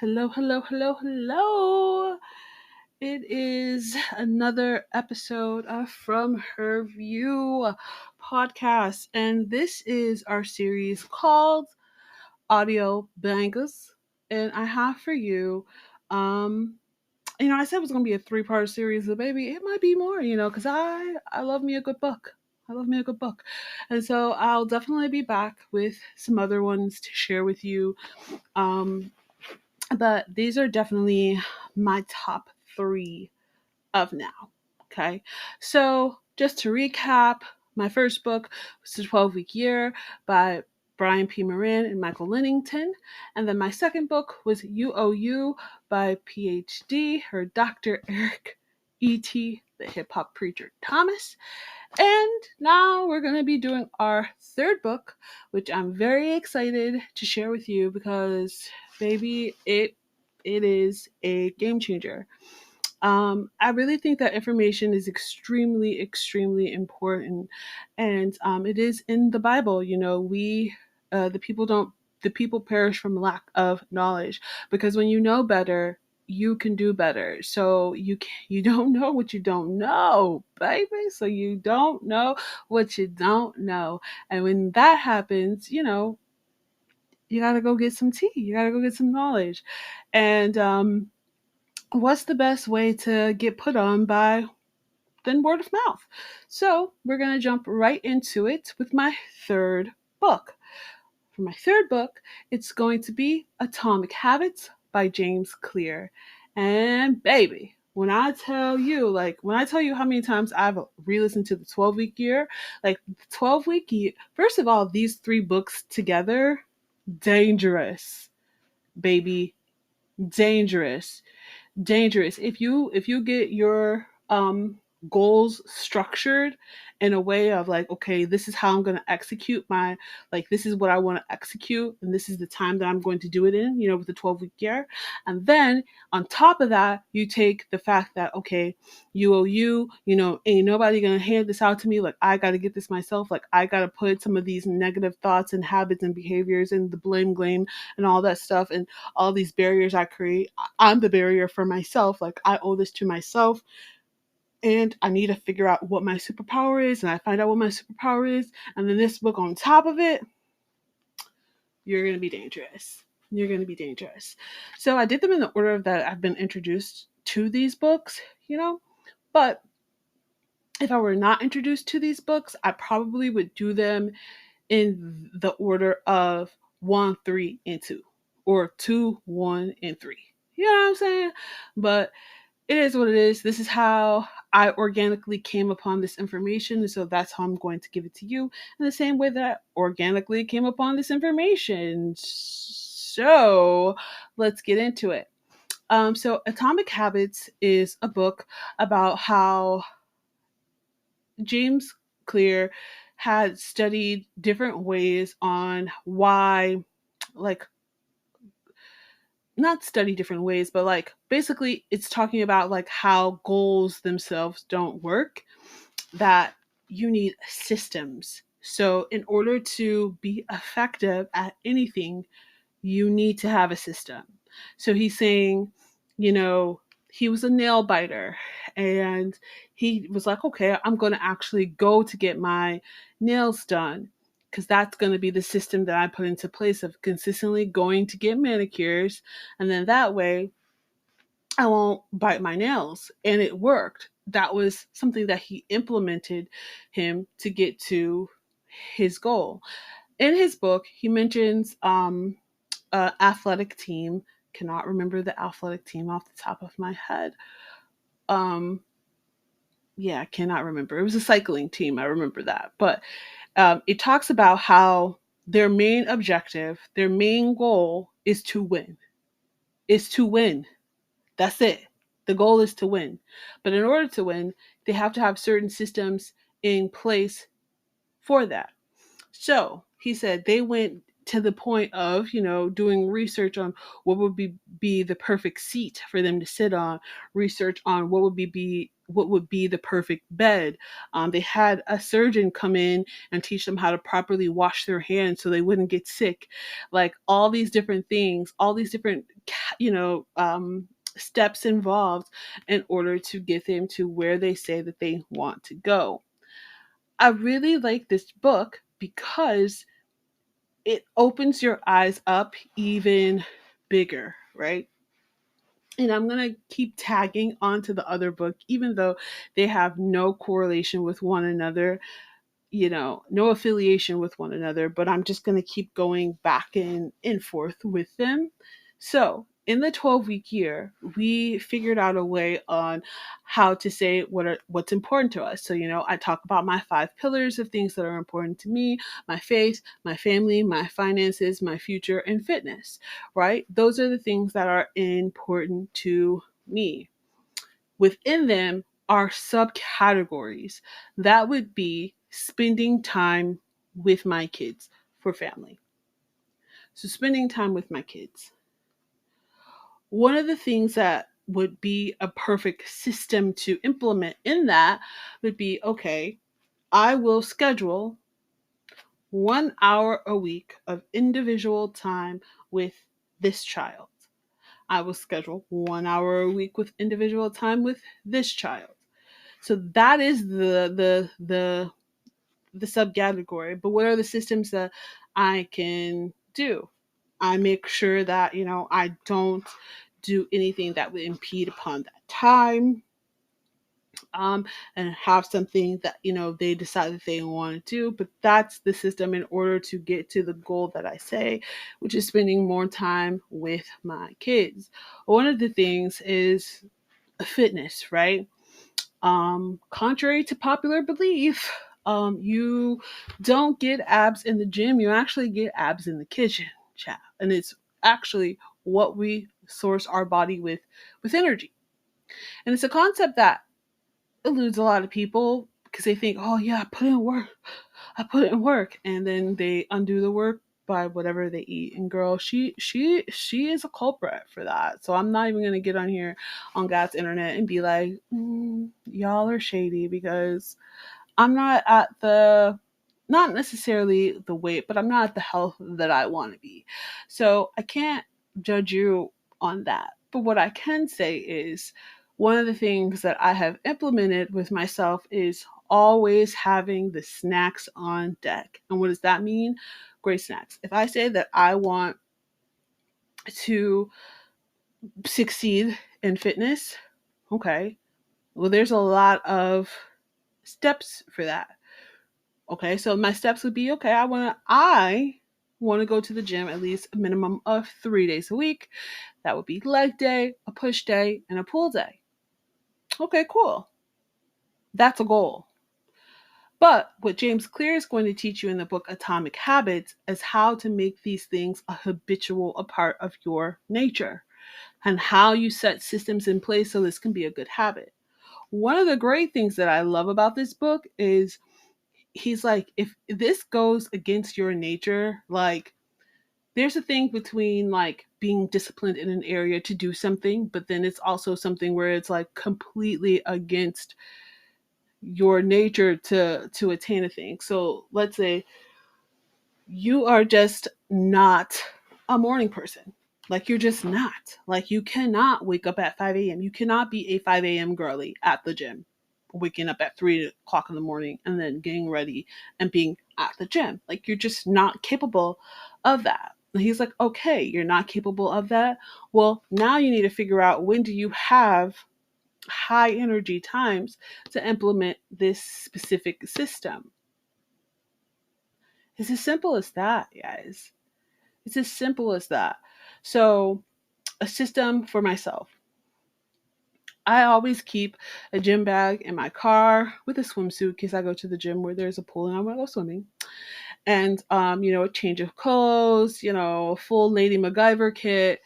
Hello, hello, hello, hello. It is another episode of From Her View podcast, and this is our series called Audio Bangers. And I have for you, um, I said it was going to be a three-part series, but baby, it might be more, because I love me a good book. I love me a good book. And so I'll definitely be back with some other ones to share with you. Um, but these are definitely my top three of now. Okay. So just to recap, my first book was The 12-Week Year by Brian P. Moran and Michael Lennington. And then my second book was UOU by PhD, her Dr. Eric E.T., the hip hop preacher Thomas. And now we're going to be doing our third book, which I'm very excited to share with you because, baby, it is a game changer. I really think that information is extremely, extremely important, and it is in the Bible. The people perish from lack of knowledge, because when you know better, you can do better. So you don't know what you don't know, baby. So you don't know what you don't know, and when that happens, you gotta go get some tea. You gotta go get some knowledge, and what's the best way to get put on by than word of mouth? So we're going to jump right into it with my third book. For my third book, it's going to be Atomic Habits by James Clear. And baby, when I tell you how many times I've re-listened to the 12-week year, like the 12-week year, first of all, these three books together, dangerous, baby, dangerous, dangerous. If you get your goals structured in a way of like, okay, this is how I'm going to execute my, like, this is what I want to execute, and this is the time that I'm going to do it in, with the 12-week year. And then on top of that, you take the fact that, okay, ain't nobody going to hand this out to me. Like, I got to get this myself. Like, I got to put some of these negative thoughts and habits and behaviors and the blame game and all that stuff and all these barriers I create. I'm the barrier for myself. Like, I owe this to myself, and I need to figure out what my superpower is, and I find out what my superpower is, and then this book on top of it, you're going to be dangerous. You're going to be dangerous. So I did them in the order that I've been introduced to these books, but if I were not introduced to these books, I probably would do them in the order of 1, 3, and 2, or 2, 1, and 3. You know what I'm saying? But it is what it is. This is how I organically came upon this information. And so that's how I'm going to give it to you in the same way that I organically came upon this information. So let's get into it. So Atomic Habits is a book about how James Clear had studied different ways on why, like, not study different ways, but like basically it's talking about like how goals themselves don't work, that you need systems. So in order to be effective at anything, you need to have a system. So he's saying, he was a nail biter, and he was like, okay, I'm going to actually go to get my nails done, because that's going to be the system that I put into place of consistently going to get manicures. And then that way I won't bite my nails. And it worked. That was something that he implemented him to get to his goal. In his book, he mentions athletic team. Cannot remember the athletic team off the top of my head. Yeah, I cannot remember. It was a cycling team. I remember that. But it talks about how their main objective, their main goal is to win. Is to win. That's it. The goal is to win. But in order to win, they have to have certain systems in place for that. So he said they went to the point of, doing research on what would be the perfect seat for them to sit on, research on what would be what would be the perfect bed. They had a surgeon come in and teach them how to properly wash their hands so they wouldn't get sick. Like all these different things, all these different, you know, steps involved in order to get them to where they say that they want to go. I really like this book because it opens your eyes up even bigger, right? And I'm going to keep tagging onto the other book, even though they have no correlation with one another, you know, no affiliation with one another, but I'm just going to keep going back and forth with them. So, in the 12-week year, we figured out a way on how to say what's important to us. So, you know, I talk about my 5 pillars of things that are important to me: my faith, my family, my finances, my future, and fitness, right? Those are the things that are important to me. Within them are subcategories. That would be spending time with my kids for family. So, spending time with my kids. One of the things that would be a perfect system to implement in that would be, okay, I will schedule 1 hour a week of individual time with this child. I will schedule 1 hour a week with individual time with this child. So that is the subcategory. But what are the systems that I can do? I make sure that, you know, I don't do anything that would impede upon that time. And have something that, you know, they decide that they want to do. But that's the system in order to get to the goal that I say, which is spending more time with my kids. One of the things is fitness, right? Contrary to popular belief, you don't get abs in the gym, you actually get abs in the kitchen, chat. And it's actually what we source our body with energy. And it's a concept that eludes a lot of people because they think, oh yeah, I put in work. I put in work. And then they undo the work by whatever they eat. And girl, she is a culprit for that. So I'm not even gonna get on here on God's internet and be like, y'all are shady, because I'm not at the, not necessarily the weight, but I'm not at the health that I want to be. So I can't judge you on that. But what I can say is one of the things that I have implemented with myself is always having the snacks on deck. And what does that mean? Great snacks. If I say that I want to succeed in fitness, okay, well, there's a lot of steps for that. Okay, so my steps would be, okay, I want to go to the gym at least a minimum of 3 days a week. That would be leg day, a push day, and a pull day. Okay, cool. That's a goal. But what James Clear is going to teach you in the book Atomic Habits is how to make these things a part of your nature, and how you set systems in place so this can be a good habit. One of the great things that I love about this book is he's like, if this goes against your nature, like there's a thing between like being disciplined in an area to do something, but then it's also something where it's like completely against your nature to attain a thing. So let's say you are just not a morning person. Like you're just not. Like you cannot wake up at 5 a.m. You cannot be a 5 a.m. girly at the gym, waking up at 3 o'clock in the morning and then getting ready and being at the gym. Like you're just not capable of that. And he's like, okay, you're not capable of that. Well, now you need to figure out, when do you have high energy times to implement this specific system. It's as simple as that, guys. It's as simple as that. So, a system for myself. I always keep a gym bag in my car with a swimsuit in case I go to the gym where there's a pool and I want to go swimming. And, you know, a change of clothes, you know, a full Lady MacGyver kit,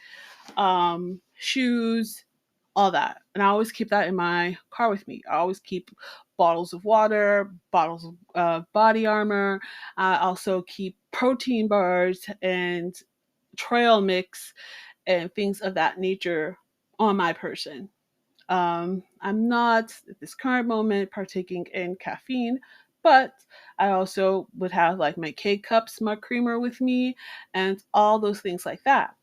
shoes, all that. And I always keep that in my car with me. I always keep bottles of water, bottles of body armor. I also keep protein bars and trail mix and things of that nature on my person. I'm not at this current moment partaking in caffeine, but I also would have like my K cup smug creamer with me and all those things like that.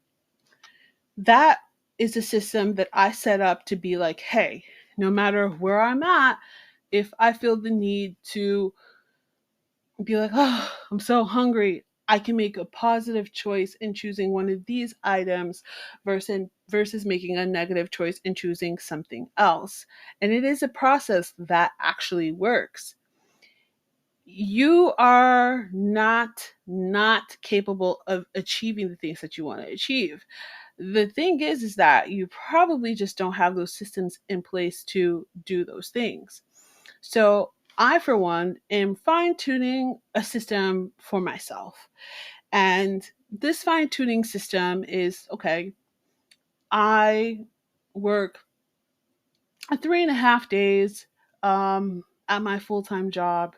That is a system that I set up to be like, hey, no matter where I'm at, if I feel the need to be like, oh, I'm so hungry, I can make a positive choice in choosing one of these items versus making a negative choice in choosing something else. And it is a process that actually works. You are not capable of achieving the things that you want to achieve. The thing is that you probably just don't have those systems in place to do those things. So I, for one, am fine tuning a system for myself. And this fine tuning system is okay, I work 3.5 days at my full time job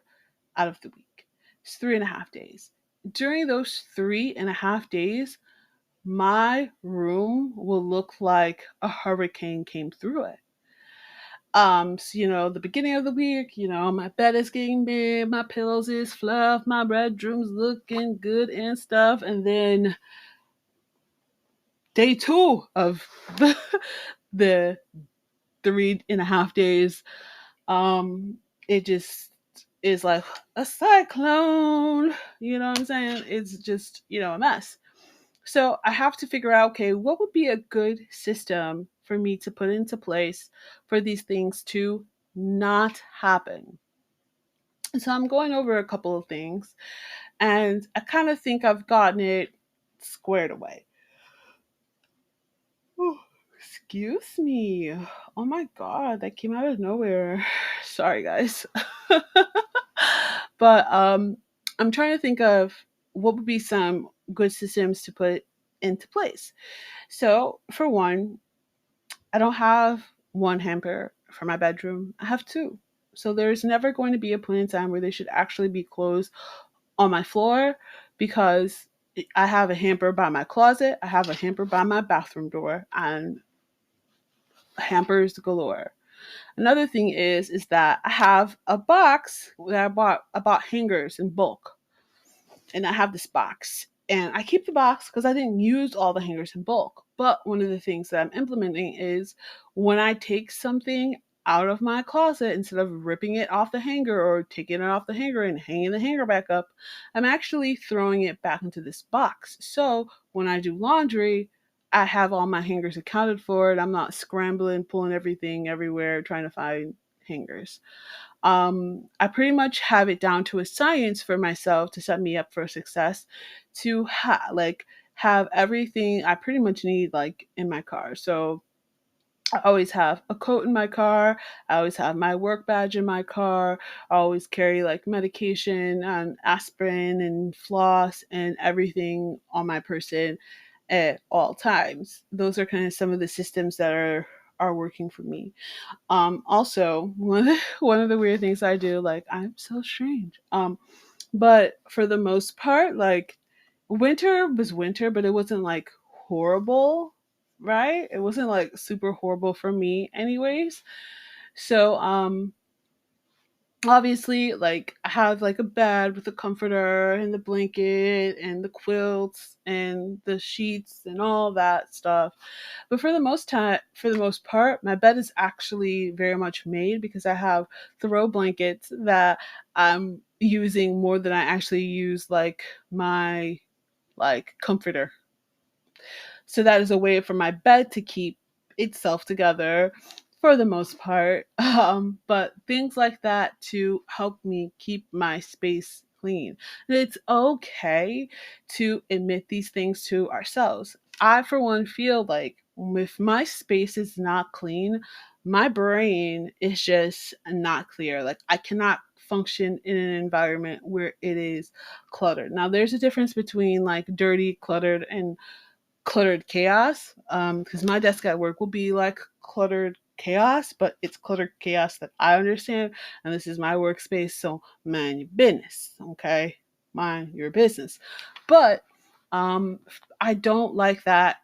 out of the week. It's 3.5 days. During those 3.5 days, my room will look like a hurricane came through it. So, the beginning of the week, my bed is getting big, my pillows is fluff, my bedroom's looking good and stuff. And then day two of the 3.5 days, um, it just is like a cyclone. You know what I'm saying? It's just, a mess. So I have to figure out, okay, what would be a good system for me to put into place for these things to not happen. So I'm going over a couple of things, and I kind of think I've gotten it squared away. Oh, excuse me. Oh my god, that came out of nowhere. Sorry, guys. But I'm trying to think of what would be some good systems to put into place. So, for one, I don't have one hamper for my bedroom. I have two. So there's never going to be a point in time where they should actually be closed on my floor, because I have a hamper by my closet, I have a hamper by my bathroom door, and hampers galore. Another thing is that I have a box that I bought hangers in bulk, and I have this box. And I keep the box because I didn't use all the hangers in bulk. But one of the things that I'm implementing is when I take something out of my closet, instead of ripping it off the hanger or taking it off the hanger and hanging the hanger back up, I'm actually throwing it back into this box. So when I do laundry, I have all my hangers accounted for, and I'm not scrambling, pulling everything everywhere, trying to find hangers. I pretty much have it down to a science for myself to set me up for success, to have everything I pretty much need like in my car. So I always have a coat in my car. I always have my work badge in my car. I always carry like medication and aspirin and floss and everything on my person at all times. Those are kind of some of the systems that are working for me. Also, one of the weird things I do, like I'm so strange. But for the most part, like winter was winter, but it wasn't like horrible, right? It wasn't like super horrible for me, anyways. So, obviously, like I have like a bed with a comforter and the blanket and the quilts and the sheets and all that stuff. But for the most part, my bed is actually very much made, because I have throw blankets that I'm using more than I actually use like my like comforter. So that is a way for my bed to keep itself together for the most part. But things like that to help me keep my space clean. And it's okay to admit these things to ourselves. I, for one, feel like if my space is not clean, my brain is just not clear. Like I cannot function in an environment where it is cluttered. Now, there's a difference between like dirty, cluttered, and cluttered chaos, because my desk at work will be like cluttered chaos, but it's cluttered chaos that I understand, and this is my workspace, so mind your business. Okay, mind your business. But I don't like that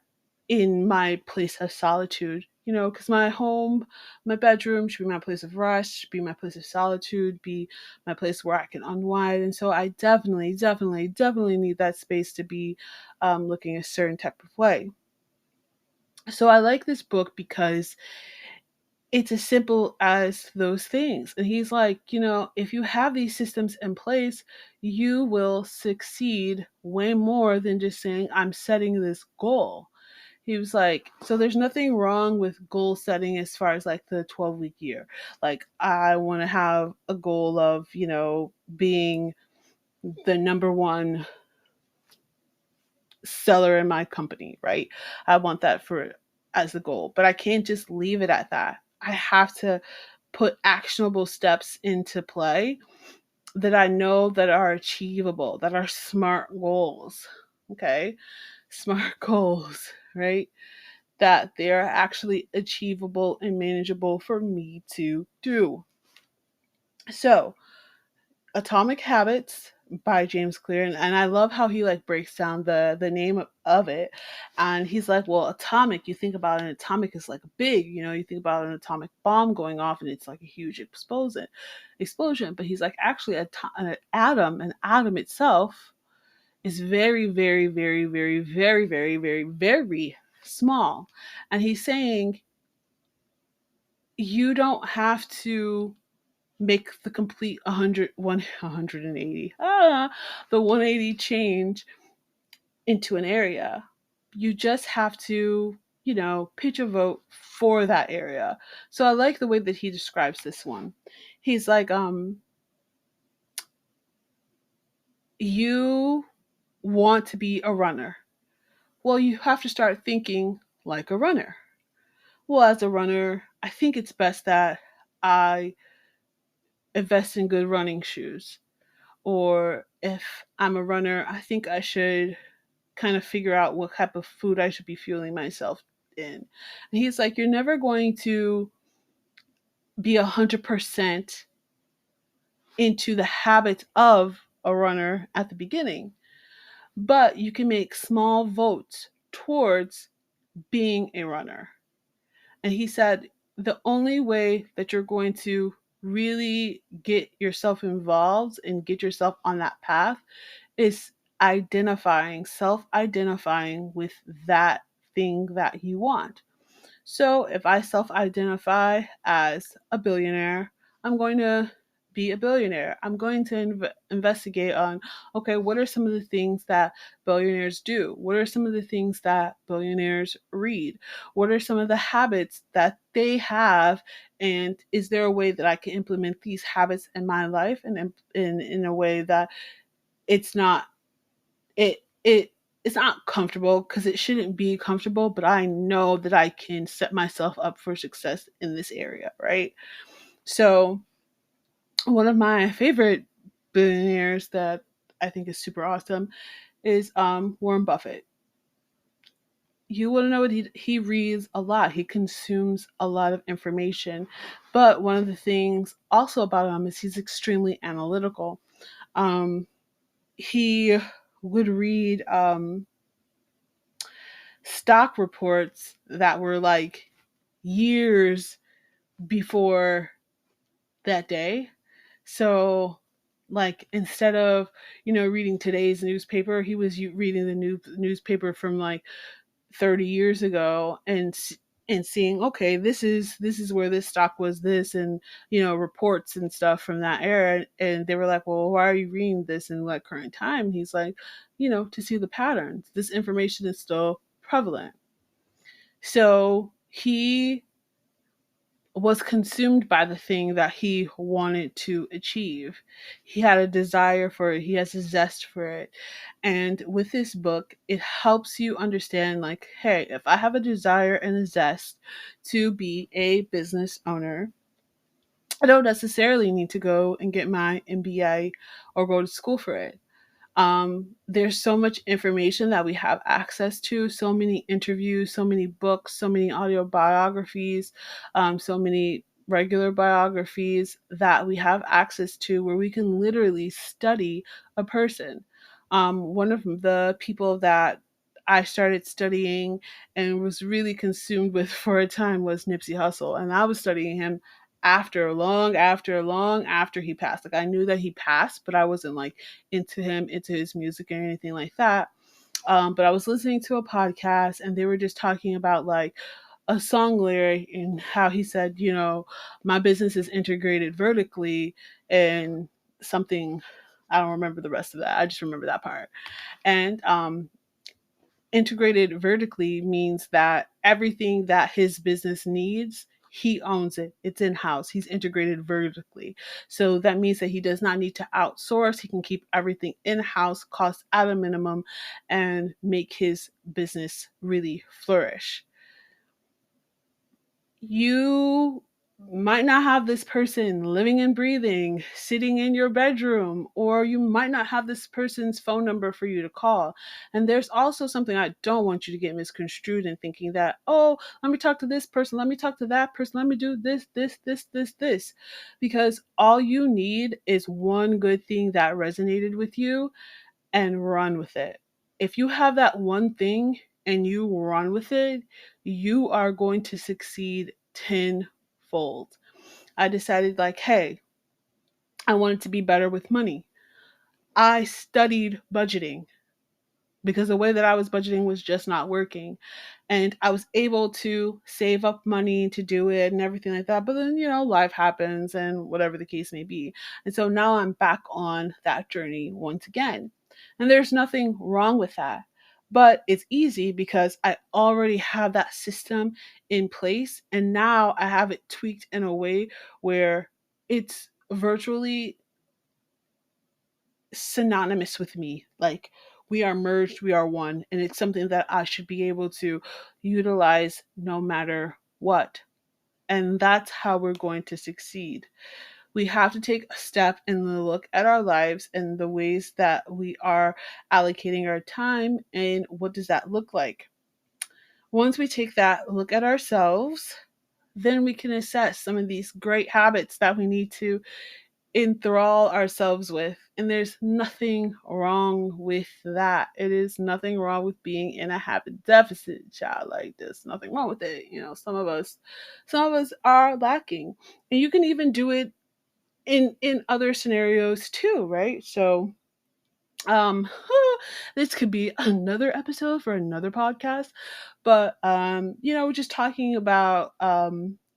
in my place of solitude. because my home, my bedroom should be my place of rest, should be my place of solitude, be my place where I can unwind. And so I definitely, definitely, definitely need that space to be looking a certain type of way. So I like this book because it's as simple as those things. And he's like, if you have these systems in place, you will succeed way more than just saying, I'm setting this goal. He was like, so there's nothing wrong with goal setting as far as like the 12-week year. Like, I want to have a goal of, being the number one seller in my company, right? I want that for as a goal, but I can't just leave it at that. I have to put actionable steps into play that I know that are achievable, that are smart goals. Okay? Smart goals, right? That they're actually achievable and manageable for me to do. So, Atomic Habits by James Clear, and I love how he like breaks down the name of it. And he's like, well, atomic, you think about an atomic is like big, you think about an atomic bomb going off and it's like a huge explosion. But he's like, actually an atom itself is very, very, very, very, very, very, very, very small. And he's saying you don't have to make the complete 180 the 180 change into an area. You just have to, pitch a vote for that area. So I like the way that he describes this one. He's like, you want to be a runner. Well, you have to start thinking like a runner. Well, as a runner, I think it's best that I invest in good running shoes. Or if I'm a runner, I think I should kind of figure out what type of food I should be fueling myself in. And he's like, you're never going to be 100% into the habit of a runner at the beginning, but you can make small votes towards being a runner. And he said, the only way that you're going to really get yourself involved and get yourself on that path is self identifying with that thing that you want. So if I self identify as a billionaire, I'm going to be a billionaire. I'm going to investigate on, okay, what are some of the things that billionaires do? What are some of the things that billionaires read? What are some of the habits that they have? And is there a way that I can implement these habits in my life and in a way that it's not it's not comfortable, because it shouldn't be comfortable, but I know that I can set myself up for success in this area, right? So one of my favorite billionaires that I think is super awesome is Warren Buffett. You want to know what he reads a lot. He consumes a lot of information, but one of the things also about him is he's extremely analytical. Um, he would read stock reports that were like years before that day. So, like, instead of, reading today's newspaper, he was reading the newspaper from like 30 years ago, and seeing, okay, this is where this stock was this, and reports and stuff from that era. And they were like, well, why are you reading this in like current time? He's like, to see the patterns. This information is still prevalent. So he was consumed by the thing that he wanted to achieve. He had a desire for it, he has a zest for it. And with this book, it helps you understand, like, hey, if I have a desire and a zest to be a business owner, I don't necessarily need to go and get my MBA or go to school for it. There's so much information that we have access to, so many interviews, so many books, so many audio biographies, so many regular biographies that we have access to, where we can literally study a person. One of the people that I started studying and was really consumed with for a time was Nipsey Hussle. And I was studying him long after he passed. Like I knew that he passed, but I wasn't like into him, into his music or anything like that. But I was listening to a podcast and they were just talking about like a song lyric and how he said, my business is integrated vertically and something. I don't remember the rest of that. I just remember that part. And integrated vertically means that everything that his business needs, he owns it. It's in house. He's integrated vertically. So that means that he does not need to outsource. He can keep everything in house, cost at a minimum, and make his business really flourish. You might not have this person living and breathing, sitting in your bedroom, or you might not have this person's phone number for you to call. And there's also something I don't want you to get misconstrued in thinking that, oh, let me talk to this person, let me talk to that person, let me do this. Because all you need is one good thing that resonated with you and run with it. If you have that one thing and you run with it, you are going to succeed tenfold. I decided, like, hey, I wanted to be better with money. I studied budgeting because the way that I was budgeting was just not working. And I was able to save up money to do it and everything like that. But then, life happens and whatever the case may be. And so now I'm back on that journey once again. And there's nothing wrong with that. But it's easy because I already have that system in place. And now I have it tweaked in a way where it's virtually synonymous with me. Like we are merged, we are one, and it's something that I should be able to utilize no matter what. And that's how we're going to succeed. We have to take a step and look at our lives and the ways that we are allocating our time and what does that look like. Once we take that look at ourselves, then we can assess some of these great habits that we need to enthrall ourselves with. And there's nothing wrong with that. It is nothing wrong with being in a habit deficit, child. Like there's nothing wrong with it. Some of us are lacking. And you can even do it in other scenarios too, right? So um this could be another episode for another podcast, but we're just talking about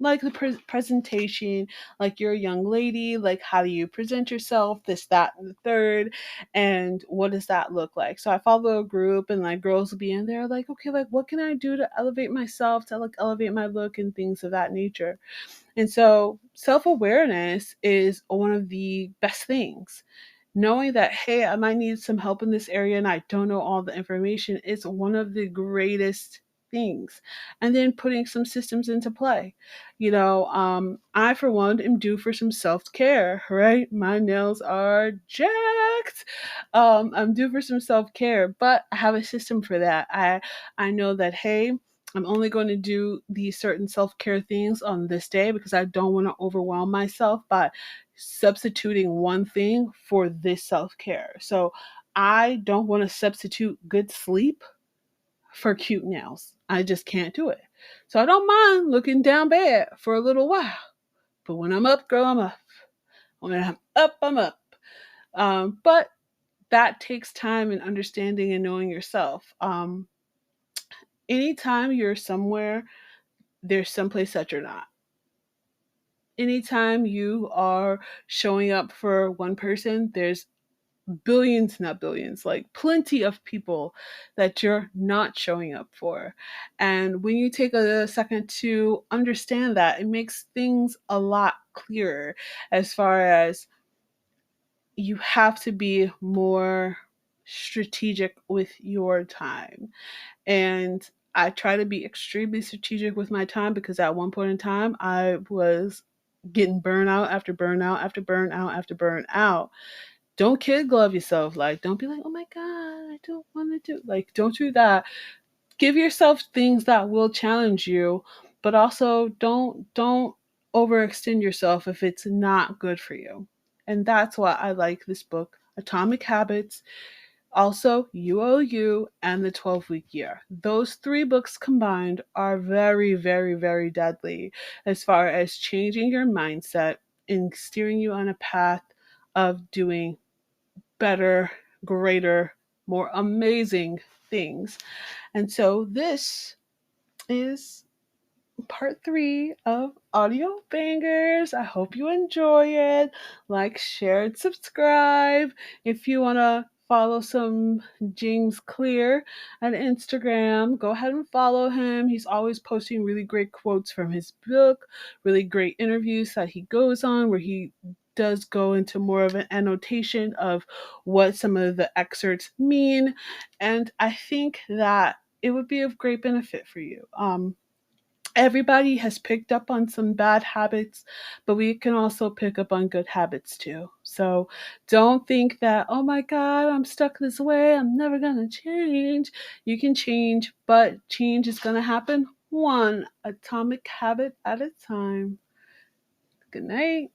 like the presentation, like you're a young lady, like how do you present yourself, this, that, and the third, and what does that look like. So I follow a group and like girls will be in there like, okay, like what can I do to elevate myself, to like elevate my look and things of that nature. And so self-awareness is one of the best things. Knowing that, hey, I might need some help in this area and I don't know all the information is one of the greatest things. And then putting some systems into play. I, for one, am due for some self care, right? My nails are jacked. I'm due for some self care, but I have a system for that. I know that, hey, I'm only going to do these certain self care things on this day because I don't want to overwhelm myself by substituting one thing for this self care. So I don't want to substitute good sleep for cute nails. I just can't do it. So I don't mind looking down bad for a little while. But when I'm up, girl, I'm up. When I'm up, I'm up. But that takes time and understanding and knowing yourself. Anytime you're somewhere, there's someplace that you're not. Anytime you are showing up for one person, there's billions, not billions, like plenty of people that you're not showing up for. And when you take a second to understand that, it makes things a lot clearer as far as you have to be more strategic with your time. And I try to be extremely strategic with my time because at one point in time, I was getting burnout after burnout after burnout after burnout. Don't kid glove yourself. Like, don't be like, oh my God, I don't want to do. Like, don't do that. Give yourself things that will challenge you, but also don't overextend yourself if it's not good for you. And that's why I like this book, Atomic Habits. Also, UOU and the 12-week year. Those three books combined are very, very, very deadly as far as changing your mindset and steering you on a path of doing better, greater, more amazing things. And so this is part 3 of Audio Bangers. I hope you enjoy it. Like, share, and subscribe. If you want to follow some James Clear on Instagram, go ahead and follow him. He's always posting really great quotes from his book, really great interviews that he goes on where he does go into more of an annotation of what some of the excerpts mean. And I think that it would be of great benefit for you. Everybody has picked up on some bad habits, but we can also pick up on good habits too. So don't think that, oh my God, I'm stuck this way. I'm never going to change. You can change, but change is going to happen one atomic habit at a time. Good night.